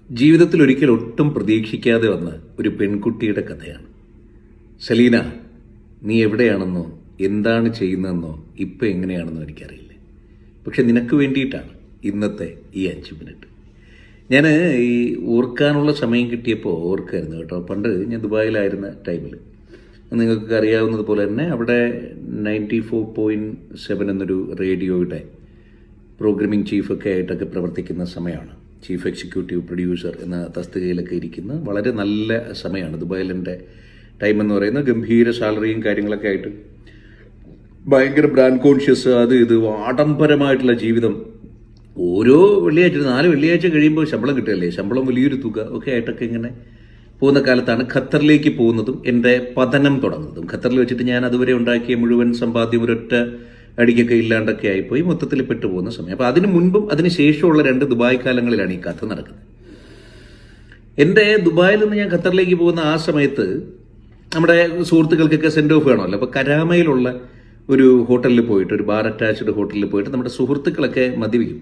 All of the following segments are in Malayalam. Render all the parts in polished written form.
ജീവിതത്തിൽ ഒരിക്കൽ ഒട്ടും പ്രതീക്ഷിക്കാതെ വന്ന ഒരു പെൺകുട്ടിയുടെ കഥയാണ്. സലീന, നീ എവിടെയാണെന്നോ എന്താണ് ചെയ്യുന്നതെന്നോ ഇപ്പം എങ്ങനെയാണെന്നോ എനിക്കറിയില്ല. പക്ഷെ നിനക്ക് വേണ്ടിയിട്ടാണ് ഇന്നത്തെ ഈ 5 മിനിറ്റ്. ഞാൻ ഈ ഓർക്കാനുള്ള സമയം കിട്ടിയപ്പോൾ ഓർക്കായിരുന്നു കേട്ടോ. പണ്ട് ഞാൻ ദുബായിലായിരുന്ന ടൈമിൽ നിങ്ങൾക്ക് അറിയാവുന്നത് പോലെ തന്നെ അവിടെ 94.7 എന്നൊരു റേഡിയോയുടെ പ്രോഗ്രാമിംഗ് ചീഫൊക്കെ ആയിട്ടൊക്കെ പ്രവർത്തിക്കുന്ന സമയമാണ്. ചീഫ് എക്സിക്യൂട്ടീവ് പ്രൊഡ്യൂസർ എന്ന തസ്തികയിലൊക്കെ ഇരിക്കുന്ന വളരെ നല്ല സമയമാണ്. ദുബായിൽ എൻ്റെ ടൈം എന്ന് പറയുന്നത് ഗംഭീര സാലറിയും കാര്യങ്ങളൊക്കെ ആയിട്ട് ഭയങ്കര ബ്രാൻഡ് കോൺഷ്യസ്, അത് ഇത് ആഡംബരമായിട്ടുള്ള ജീവിതം. ഓരോ വെള്ളിയാഴ്ച 4 വെള്ളിയാഴ്ച കഴിയുമ്പോൾ ശമ്പളം കിട്ടുകയല്ലേ, ശമ്പളം വലിയൊരു തുക ഒക്കെ ആയിട്ടൊക്കെ ഇങ്ങനെ പോകുന്ന കാലത്താണ് ഖത്തറിലേക്ക് പോകുന്നതും എൻ്റെ പതനം തുടങ്ങുന്നതും. ഖത്തറിൽ വെച്ചിട്ട് ഞാൻ അതുവരെ ഉണ്ടാക്കിയ മുഴുവൻ സമ്പാദ്യം ഒരൊറ്റ അടിക്കൊക്കെ ഇല്ലാണ്ടൊക്കെ ആയിപ്പോയി മൊത്തത്തിൽ പെട്ടുപോകുന്ന സമയം. അപ്പോൾ അതിന് മുൻപും അതിന് ശേഷമുള്ള 2 ദുബായ് കാലങ്ങളിലാണ് ഈ കഥ നടക്കുന്നത്. എൻ്റെ ദുബായിൽ നിന്ന് ഞാൻ ഖത്തറിലേക്ക് പോകുന്ന ആ സമയത്ത് നമ്മുടെ സുഹൃത്തുക്കൾക്കൊക്കെ സെൻഡ് ഓഫ് വേണമല്ലോ. അപ്പോൾ കരാമയിലുള്ള ഒരു ഹോട്ടലിൽ പോയിട്ട്, ഒരു ബാർ അറ്റാച്ച്ഡ് ഹോട്ടലിൽ പോയിട്ട് നമ്മുടെ സുഹൃത്തുക്കളൊക്കെ മദ്യപിക്കും.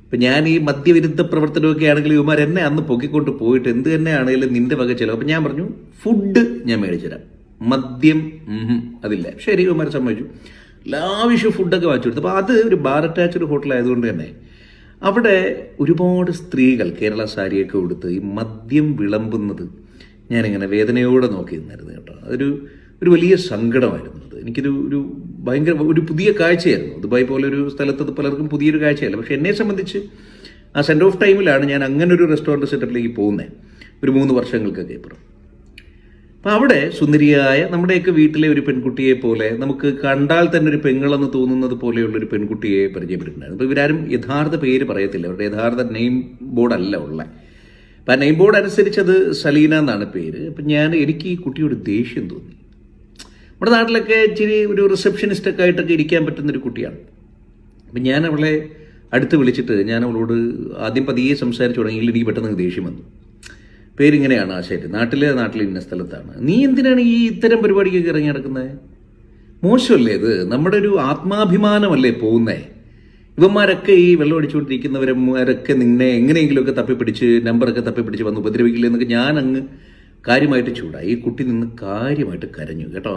ഇപ്പം ഞാൻ ഈ മദ്യവിരുദ്ധ പ്രവർത്തനമൊക്കെ ആണെങ്കിൽ ഇവന്മാർ എന്നെ അന്ന് പൊക്കിക്കൊണ്ട് പോയിട്ട് എന്ത് തന്നെ ആണെങ്കിലും നിന്റെ വക ചിലവ്. അപ്പം ഞാൻ പറഞ്ഞു ഫുഡ് ഞാൻ മേടിച്ചുതരാം, മദ്യം അതില്ല. ശരി, ഇവന്മാരെ സമ്മതിച്ചു. ലാവിഷ് ഫുഡൊക്കെ വാങ്ങിച്ചു കൊടുത്തു. അപ്പോൾ അത് ഒരു ബാർ അറ്റാച്ച്ഡ് ഹോട്ടലായതുകൊണ്ട് തന്നെ അവിടെ ഒരുപാട് സ്ത്രീകൾ കേരള സാരിയൊക്കെ ഉടുത്ത് ഈ മദ്യം വിളമ്പുന്നത് ഞാനിങ്ങനെ വേദനയോടെ നോക്കി നിന്നായിരുന്നു കേട്ടോ. ഒരു വലിയ സങ്കടമായിരുന്നു അത്. എനിക്കൊരു ഭയങ്കര ഒരു പുതിയ കാഴ്ചയായിരുന്നു. ദുബായ് പോലെ ഒരു സ്ഥലത്ത് അത് പലർക്കും പുതിയൊരു കാഴ്ചയല്ല. പക്ഷെ എന്നെ സംബന്ധിച്ച് ആ സെൻഡ് ഓഫ് ടൈമിലാണ് ഞാൻ അങ്ങനെ ഒരു റെസ്റ്റോറൻറ്റ് സെറ്റപ്പിലേക്ക് പോകുന്നത്, ഒരു 3 വർഷങ്ങൾക്കൊക്കെ ഇപ്പുറം. അപ്പം അവിടെ സുന്ദരിയായ നമ്മുടെയൊക്കെ വീട്ടിലെ ഒരു പെൺകുട്ടിയെ പോലെ, നമുക്ക് കണ്ടാൽ തന്നെ ഒരു പെങ്ങളെന്ന് തോന്നുന്നത് പോലെയുള്ള ഒരു പെൺകുട്ടിയെ പരിചയപ്പെട്ടിട്ടുണ്ടായിരുന്നു. അപ്പോൾ ഇവരാരും യഥാർത്ഥ പേര് പറയത്തില്ല, അവരുടെ യഥാർത്ഥ നെയിം ബോർഡല്ല ഉള്ളത്. അപ്പം ആ നെയിം ബോർഡ് അനുസരിച്ചത് സലീന എന്നാണ് പേര്. അപ്പം എനിക്ക് ഈ കുട്ടിയോട് ദേഷ്യം തോന്നി. നമ്മുടെ നാട്ടിലൊക്കെ ഇച്ചിരി ഒരു റിസപ്ഷനിസ്റ്റൊക്കെ ആയിട്ടൊക്കെ ഇരിക്കാൻ പറ്റുന്നൊരു കുട്ടിയാണ്. അപ്പം ഞാൻ അവളെ അടുത്ത് വിളിച്ചിട്ട് ഞാൻ അവളോട് ആദ്യം പതിയെ സംസാരിച്ചു തുടങ്ങിയെങ്കിൽ എനിക്ക് പെട്ടെന്ന് ദേഷ്യം വന്നു. പേരിങ്ങനെയാണ്, ശരി, നാട്ടിൽ ഇന്ന സ്ഥലത്താണ്, നീ എന്തിനാണ് ഈ ഇത്തരം പരിപാടിക്കൊക്കെ ഇറങ്ങി നടക്കുന്നത്? മോശമല്ലേ ഇത്? നമ്മുടെ ഒരു ആത്മാഭിമാനമല്ലേ പോകുന്നേ? ഇവന്മാരൊക്കെ ഈ വെള്ളം അടിച്ചുകൊണ്ടിരിക്കുന്നവരന്മാരൊക്കെ നിന്നെ എങ്ങനെയെങ്കിലുമൊക്കെ തപ്പിപ്പിടിച്ച് നമ്പറൊക്കെ തപ്പിപ്പിടിച്ച് വന്ന് ഉപദ്രവിക്കില്ല എന്നൊക്കെ ഞാൻ അങ്ങ് കാര്യമായിട്ട് ചൂടായി. ഈ കുട്ടി നിന്ന് കാര്യമായിട്ട് കരഞ്ഞു കേട്ടോ.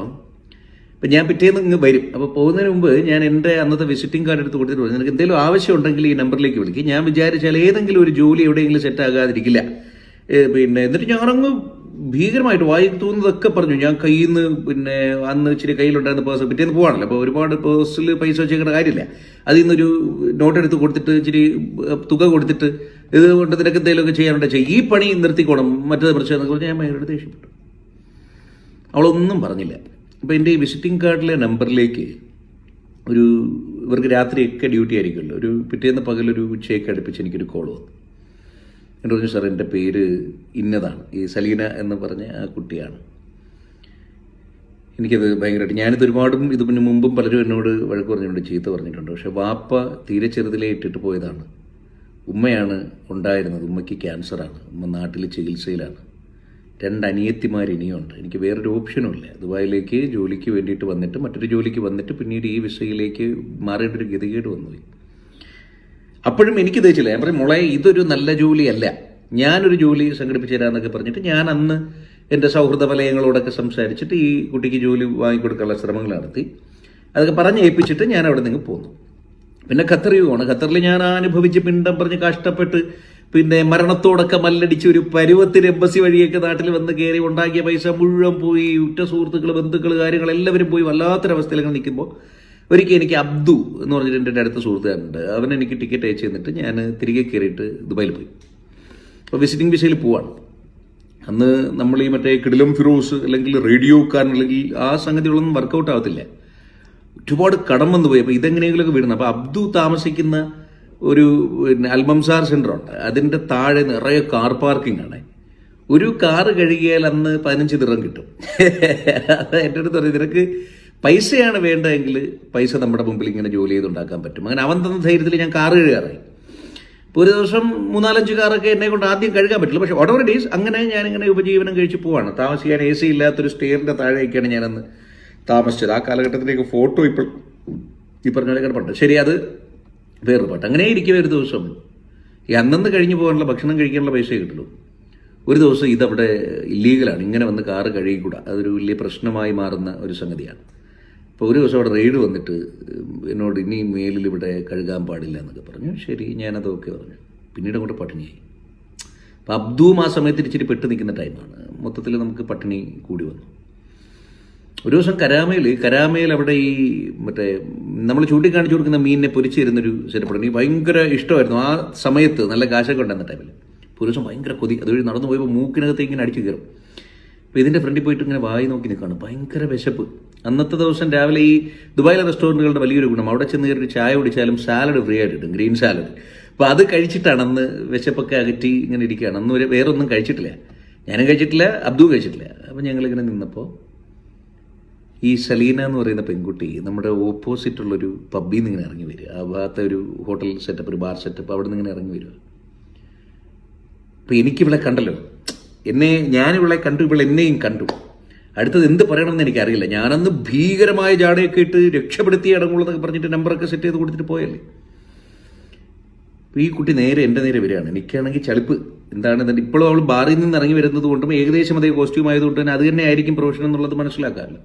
അപ്പം ഞാൻ പിറ്റേന്ന് ഇങ്ങ് വരും. അപ്പോൾ പോകുന്നതിന് മുമ്പ് ഞാൻ എൻ്റെ അന്നത്തെ വിസിറ്റിംഗ് കാർഡ് എടുത്ത് കൊടുത്തിട്ട് പറഞ്ഞു, നിനക്ക് എന്തെങ്കിലും ആവശ്യം ഉണ്ടെങ്കിൽ ഈ നമ്പറിലേക്ക് വിളിക്കും. ഞാൻ വിചാരിച്ചാൽ ഏതെങ്കിലും ഒരു ജോലി എവിടെയെങ്കിലും സെറ്റ് ആകാതിരിക്കില്ല. എന്നിട്ട് ഞാനങ്ങ് ഭീകരമായിട്ട് വായി തോന്നുന്നതൊക്കെ പറഞ്ഞു. ഞാൻ കയ്യിൽ നിന്ന് അന്ന് ഇച്ചിരി കയ്യിലുണ്ടായിരുന്ന പേഴ്സ് പിറ്റേന്ന് പോവാണല്ലോ, അപ്പോൾ ഒരുപാട് പേഴ്സിൽ പൈസ വെച്ചേക്കേണ്ട കാര്യമില്ല. അതിൽ നിന്നൊരു നോട്ട് എടുത്ത് കൊടുത്തിട്ട് ഇച്ചിരി തുക കൊടുത്തിട്ട് ഇതുകൊണ്ട് നിനക്ക് എന്തെങ്കിലുമൊക്കെ ചെയ്യാനുണ്ട്, ഈ പണി നിർത്തിക്കോണം, മറ്റേത് പ്രശ്നം എന്നൊക്കെ പറഞ്ഞാൽ ഞാൻ ഭയങ്കര ദേഷ്യപ്പെട്ടു. അവളൊന്നും പറഞ്ഞില്ല. അപ്പോൾ എൻ്റെ ഈ വിസിറ്റിംഗ് കാർഡിലെ നമ്പറിലേക്ക് ഇവർക്ക് രാത്രിയൊക്കെ ഡ്യൂട്ടി ആയിരിക്കുമല്ലോ, ഒരു പിറ്റേന്ന് പകലൊരു ഉച്ചയൊക്കെ അടുപ്പിച്ച് എനിക്കൊരു കോൾ വന്നു. എന്നിട്ട് പറഞ്ഞു, സാർ എൻ്റെ പേര് ഇന്നതാണ്, ഈ സലീന എന്ന് പറഞ്ഞ ആ കുട്ടിയാണ്. എനിക്കത് ഭയങ്കരമായിട്ട്, ഞാനിത് ഒരുപാടും ഇതിന് മുമ്പും പലരും എന്നോട് വഴക്ക് പറഞ്ഞിട്ടുണ്ട്, ചീത്ത പറഞ്ഞിട്ടുണ്ട്. പക്ഷെ വാപ്പ തീരെ ചെറുതിലേ ഇട്ടിട്ട് പോയതാണ്. ഉമ്മയാണ് ഉണ്ടായിരുന്നത്, ഉമ്മയ്ക്ക് ക്യാൻസറാണ്, ഉമ്മ നാട്ടിൽ ചികിത്സയിലാണ്. 2 അനിയത്തിമാർ ഇനിയുണ്ട്. എനിക്ക് വേറൊരു ഓപ്ഷനും ഇല്ല. ദുബായിലേക്ക് ജോലിക്ക് വേണ്ടിയിട്ട് വന്നിട്ട് മറ്റൊരു ജോലിക്ക് വന്നിട്ട് പിന്നീട് ഈ വിസയിലേക്ക് മാറേണ്ട ഒരു ഗതികേട് വന്നുപോയി. അപ്പോഴും എനിക്ക് തേച്ചില്ല. ഞാൻ പറയും, മോളെ ഇതൊരു നല്ല ജോലിയല്ല, ഞാനൊരു ജോലി സംഘടിപ്പിച്ചു തരാമെന്നൊക്കെ പറഞ്ഞിട്ട് ഞാൻ അന്ന് എൻ്റെ സൗഹൃദ വലയങ്ങളോടൊക്കെ സംസാരിച്ചിട്ട് ഈ കുട്ടിക്ക് ജോലി വാങ്ങിക്കൊടുക്കാനുള്ള ശ്രമങ്ങൾ നടത്തി. അതൊക്കെ പറഞ്ഞ് ഏൽപ്പിച്ചിട്ട് ഞാൻ അവിടെ നിന്ന് പോന്നു. പിന്നെ ഖത്തറിയുമാണ്. ഖത്തറിൽ ഞാൻ അനുഭവിച്ച് പിണ്ടം പറഞ്ഞ് കഷ്ടപ്പെട്ട് മരണത്തോടൊക്കെ മല്ലടിച്ച് ഒരു പരുവത്തിന് എംബസി വഴിയൊക്കെ നാട്ടിൽ വന്ന് കയറി ഉണ്ടാക്കിയ പൈസ മുഴുവൻ പോയി. ഉറ്റ സുഹൃത്തുക്കൾ, ബന്ധുക്കൾ, കാര്യങ്ങൾ എല്ലാവരും പോയി വല്ലാത്തൊരവസ്ഥയിലൊക്കെ നിൽക്കുമ്പോൾ ഒരിക്കൽ എനിക്ക് അബ്ദു എന്ന് പറഞ്ഞിട്ട് എൻ്റെ അടുത്ത സുഹൃത്തുക്കാരുണ്ട്, അവൻ എനിക്ക് ടിക്കറ്റ് അയച്ചു തന്നിട്ട് ഞാൻ തിരികെ കയറിയിട്ട് ദുബായിൽ പോയി. അപ്പോൾ വിസിറ്റിംഗ് വിസയിൽ പോവാണ്. അന്ന് നമ്മൾ ഈ മറ്റേ കിടിലം ഫിറോസ് അല്ലെങ്കിൽ റേഡിയോക്കാരൻ അല്ലെങ്കിൽ ആ സംഗതികളൊന്നും വർക്കൗട്ട് ആവത്തില്ല. ഒരുപാട് കടം വന്നു പോയി. അപ്പോൾ ഇതെങ്ങനെയെങ്കിലുമൊക്കെ വീടുന്നു. അപ്പോൾ അബ്ദു താമസിക്കുന്ന ഒരു അൽമംസാർ സെൻ്റർ ഉണ്ട്, അതിൻ്റെ താഴെ നിറയെ കാർ പാർക്കിംഗ് ആണ്. ഒരു കാറ് കഴുകിയാൽ അന്ന് 15 ദിർഹം കിട്ടും. എൻ്റെ അടുത്ത് പറഞ്ഞു, നിനക്ക് പൈസയാണ് വേണ്ടതെങ്കിൽ പൈസ നമ്മുടെ മുമ്പിൽ ഇങ്ങനെ ജോലി ചെയ്തുണ്ടാക്കാൻ പറ്റും. അങ്ങനെ അവൻ തന്ന ധൈര്യത്തിൽ ഞാൻ കാറ് കഴുകാറായി. ഇപ്പോൾ ഒരു ദിവസം 3-4 കാറൊക്കെ എന്നെ കൊണ്ട് ആദ്യം കഴുകാൻ പറ്റില്ല. പക്ഷേ ഓട്ടോവർ ഡേയ്സ് അങ്ങനെ ഞാനിങ്ങനെ ഉപജീവനം കഴിച്ച് പോവാണ്. താമസിക്കാൻ AC ഇല്ലാത്തൊരു സ്റ്റെയറിൻ്റെ താഴെയൊക്കെയാണ് ഞാനന്ന് താമസിച്ചത്. ആ കാലഘട്ടത്തിലേക്ക് ഫോട്ടോ ഇപ്പോൾ ഈ പറഞ്ഞ പോലെ കിടപ്പുണ്ട്. ശരി, അത് വേറൊരു പാട്ട്. അങ്ങനെ ഇരിക്കും ഒരു ദിവസം ഈ അന്നന്ന് കഴിഞ്ഞ് പോകാനുള്ള ഭക്ഷണം കഴിക്കാനുള്ള പൈസയെ കിട്ടുള്ളൂ. ഒരു ദിവസം ഇതവിടെ ഇല്ലീഗലാണ്, ഇങ്ങനെ വന്ന് കാറ് കഴുകിക്കൂടാ, അതൊരു വലിയ പ്രശ്നമായി മാറുന്ന ഒരു സംഗതിയാണ്. അപ്പോൾ ഒരു ദിവസം അവിടെ റെയ്ഡ് വന്നിട്ട് എന്നോട് ഇനി മേലിൽ ഇവിടെ കഴുകാൻ പാടില്ല എന്നൊക്കെ പറഞ്ഞു. ശരി, ഞാനതൊക്കെ പറഞ്ഞു. പിന്നീട് അങ്ങോട്ട് പട്ടിണിയായി. അപ്പോൾ അബ്ദുവും ആ സമയത്ത് ഇച്ചിരി പെട്ട് നിൽക്കുന്ന ടൈമാണ്. മൊത്തത്തിൽ നമുക്ക് പട്ടിണി കൂടി വന്നു. ഒരു ദിവസം കരാമയിൽ അവിടെ ഈ മറ്റേ നമ്മൾ ചൂണ്ടിക്കാണിച്ചു കൊടുക്കുന്ന മീനിനെ പൊരിച്ച് തരുന്നൊരു സെറ്റപ്പ്. എനിക്ക് ഭയങ്കര ഇഷ്ടമായിരുന്നു ആ സമയത്ത്, നല്ല കാശൊക്കെ ഉണ്ടായിരുന്ന ടൈമിൽ. ഒരു ദിവസം ഭയങ്കര കൊതി, അതുവഴി നടന്നു പോയപ്പോൾ മൂക്കിനകത്ത് ഇങ്ങനെ അടിച്ചു കയറും. അപ്പോൾ ഇതിൻ്റെ ഫ്രണ്ടിൽ പോയിട്ട് ഇങ്ങനെ വായി നോക്കി നിൽക്കുകയാണ്, ഭയങ്കര വിശപ്പ്. അന്നത്തെ ദിവസം രാവിലെ ഈ ദുബായിലെ റെസ്റ്റോറൻറ്റുകളുടെ വലിയൊരു ഗുണം, അവിടെ ചെന്ന് കയറി ചായ കുടിച്ചാലും സാലഡ് ഫ്രീ ആയിട്ട് കിട്ടും, ഗ്രീൻ സാലഡ്. അപ്പോൾ അത് കഴിച്ചിട്ടാണ് അന്ന് വിശപ്പൊക്കെ അകറ്റി ഇങ്ങനെ ഇരിക്കുകയാണ്. അന്ന് വേറെ ഒന്നും കഴിച്ചിട്ടില്ല, ഞാനും കഴിച്ചിട്ടില്ല, അബ്ദു കഴിച്ചിട്ടില്ല. അപ്പോൾ ഞങ്ങളിങ്ങനെ നിന്നപ്പോൾ ഈ സലീന എന്ന് പറയുന്ന പെൺകുട്ടി നമ്മുടെ ഓപ്പോസിറ്റുള്ളൊരു പബ്ബിൽ നിന്ന് ഇങ്ങനെ ഇറങ്ങി വരിക. ആ ഭാഗത്തെ ഒരു ഹോട്ടൽ സെറ്റപ്പ്, ഒരു ബാർ സെറ്റപ്പ്, അവിടെ നിന്ന് ഇങ്ങനെ ഇറങ്ങി വരിക. അപ്പോൾ എനിക്കിവളെ കണ്ടല്ലോ, ഞാനിവളെ കണ്ടു, ഇവളെ എന്നെയും കണ്ടു. അടുത്തത് എന്ത് പറയണമെന്ന് എനിക്കറിയില്ല. ഞാനന്ന് ഭീകരമായ ജാടയൊക്കെ ഇട്ട് രക്ഷപ്പെടുത്തി അടങ്ങുള്ളതൊക്കെ പറഞ്ഞിട്ട് നമ്പറൊക്കെ സെറ്റ് ചെയ്ത് കൊടുത്തിട്ട് പോയല്ലേ. അപ്പോൾ ഈ കുട്ടി നേരെ എൻ്റെ നേരെ വരികയാണ്. എനിക്കാണെങ്കിൽ ചളിപ്പ് എന്താണെന്നുണ്ട്. ഇപ്പോഴും അവൾ ബാറിൽ നിന്ന് ഇറങ്ങി വരുന്നത് കൊണ്ടും ഏകദേശം അതേ കോസ്റ്റ്യൂം ആയതുകൊണ്ട് തന്നെ അത് തന്നെ ആയിരിക്കും പ്രൊഫഷൻ എന്നുള്ളത് മനസ്സിലാക്കാമല്ലോ.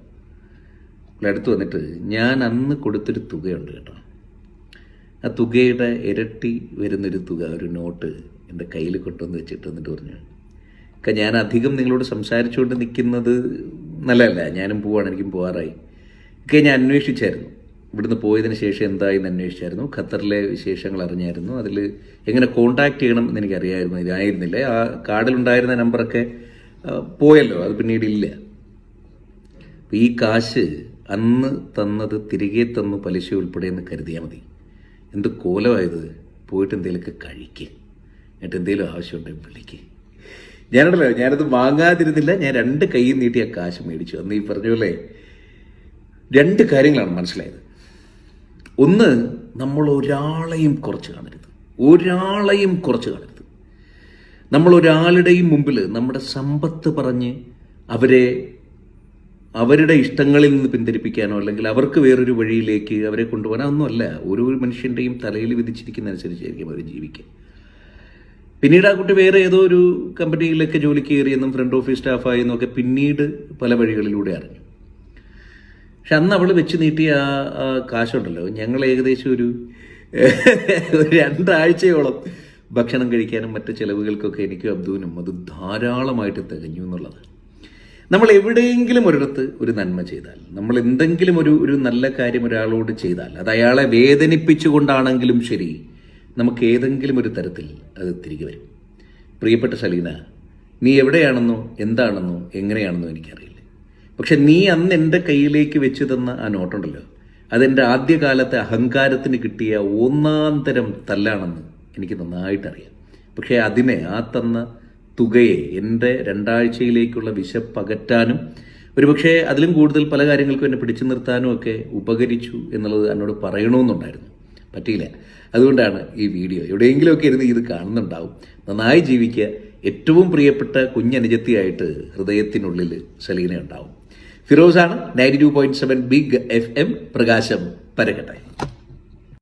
അടുത്ത് വന്നിട്ട് ഞാൻ അന്ന് കൊടുത്തൊരു തുകയുണ്ട് കേട്ടോ, ആ തുകയുടെ ഇരട്ടി വരുന്നൊരു തുക, ഒരു നോട്ട് എൻ്റെ കയ്യിൽ കൊണ്ടുവന്ന് വെച്ചിട്ട് എന്നിട്ട് പറഞ്ഞു, ഞാൻ അധികം നിങ്ങളോട് സംസാരിച്ചുകൊണ്ട് നിൽക്കുന്നത് നല്ലതല്ല, ഞാനും പോവാണ്, എനിക്കും പോകാറായി. ഞാൻ അന്വേഷിച്ചായിരുന്നു, ഇവിടുന്ന് പോയതിന് ശേഷം എന്തായെന്ന് അന്വേഷിച്ചായിരുന്നു, ഖത്തറിലെ വിശേഷങ്ങൾ അറിഞ്ഞായിരുന്നു, അതിൽ എങ്ങനെ കോണ്ടാക്ട് ചെയ്യണം എന്ന് എനിക്കറിയായിരുന്നു. ഇതായിരുന്നില്ല, ആ കാർഡിലുണ്ടായിരുന്ന നമ്പറൊക്കെ പോയല്ലോ, അത് പിന്നീട് ഇല്ല. ഈ കാശ് അന്ന് തന്നത് തിരികെ തന്നു, പലിശ ഉൾപ്പെടെ എന്ന് കരുതിയാൽ മതി. എന്ത് കോലമായത്, പോയിട്ട് എന്തെങ്കിലുമൊക്കെ കഴിക്കുക, എന്നിട്ട് എന്തെങ്കിലും ആവശ്യമുണ്ടെങ്കിൽ വിളിക്കുക. ഞാനത് വാങ്ങാതിരുന്നില്ല, ഞാൻ 2 കൈ നീട്ടി ആ കാശ് മേടിച്ചു. അന്ന് ഈ പറഞ്ഞ പോലെ 2 കാര്യങ്ങളാണ് മനസ്സിലായത്. ഒന്ന്, നമ്മൾ ഒരാളെയും കുറച്ച് കാണരുത്, നമ്മൾ ഒരാളുടെയും മുമ്പിൽ നമ്മുടെ സമ്പത്ത് പറഞ്ഞ് അവരുടെ ഇഷ്ടങ്ങളിൽ നിന്ന് പിന്തിരിപ്പിക്കാനോ അല്ലെങ്കിൽ അവർക്ക് വേറൊരു വഴിയിലേക്ക് അവരെ കൊണ്ടുപോകാനോ ഒന്നുമല്ല. ഓരോ മനുഷ്യൻ്റെയും തലയിൽ വിധിച്ചിരിക്കുന്ന അനുസരിച്ചായിരിക്കും അവർ ജീവിക്കുക. പിന്നീട് ആ കുട്ടി വേറെ ഏതോ ഒരു കമ്പനിയിലൊക്കെ ജോലിക്ക് കയറിയെന്നും ഫ്രണ്ട് ഓഫീസ് സ്റ്റാഫായി എന്നൊക്കെ പിന്നീട് പല വഴികളിലൂടെ അറിഞ്ഞു. പക്ഷെ അന്ന് അവൾ വെച്ച് നീട്ടിയ ആ കാശുണ്ടല്ലോ, ഞങ്ങൾ ഏകദേശം ഒരു 2 ആഴ്ചയോളം ഭക്ഷണം കഴിക്കാനും മറ്റ് ചിലവുകൾക്കൊക്കെ എനിക്കും അബ്ദുവിനും അത് ധാരാളമായിട്ട് തികഞ്ഞു എന്നുള്ളത്. നമ്മൾ എവിടെയെങ്കിലും ഒരിടത്ത് ഒരു നന്മ ചെയ്താൽ, നമ്മൾ എന്തെങ്കിലും ഒരു നല്ല കാര്യം ഒരാളോട് ചെയ്താൽ, അത് അയാളെ വേദനിപ്പിച്ചുകൊണ്ടാണെങ്കിലും ശരി, നമുക്ക് ഏതെങ്കിലും ഒരു തരത്തിൽ അത് തിരികെ വരും. പ്രിയപ്പെട്ട സലീന, നീ എവിടെയാണെന്നോ എന്താണെന്നോ എങ്ങനെയാണെന്നോ എനിക്കറിയില്ല, പക്ഷെ നീ അന്ന് എൻ്റെ കയ്യിലേക്ക് വെച്ച് തന്ന ആ നോട്ടുണ്ടല്ലോ, അതെൻ്റെ ആദ്യകാലത്തെ അഹങ്കാരത്തിന് കിട്ടിയ 1-ാം തരം തല്ലാണെന്ന് എനിക്ക് നന്നായിട്ടറിയാം. പക്ഷേ അതിനെ, ആ തന്ന തുകയെ എൻ്റെ 2 ആഴ്ചയിലേക്കുള്ള വിശപ്പകറ്റാനും ഒരുപക്ഷെ അതിലും കൂടുതൽ പല കാര്യങ്ങൾക്കും എന്നെ പിടിച്ചു നിർത്താനും ഒക്കെ ഉപകരിച്ചു എന്നുള്ളത് എന്നോട് പറയണമെന്നുണ്ടായിരുന്നു, പറ്റിയില്ല. അതുകൊണ്ടാണ് ഈ വീഡിയോ. എവിടെയെങ്കിലുമൊക്കെ ഇരുന്ന് ഇത് കാണുന്നുണ്ടാവും. നന്നായി ജീവിക്കുക. ഏറ്റവും പ്രിയപ്പെട്ട കുഞ്ഞനുജത്തിയായിട്ട് ഹൃദയത്തിനുള്ളിൽ സലീന ഉണ്ടാവും. ഫിറോസാണ്. 92.7 ബിഗ് FM. പ്രകാശം പരകട്ടെ.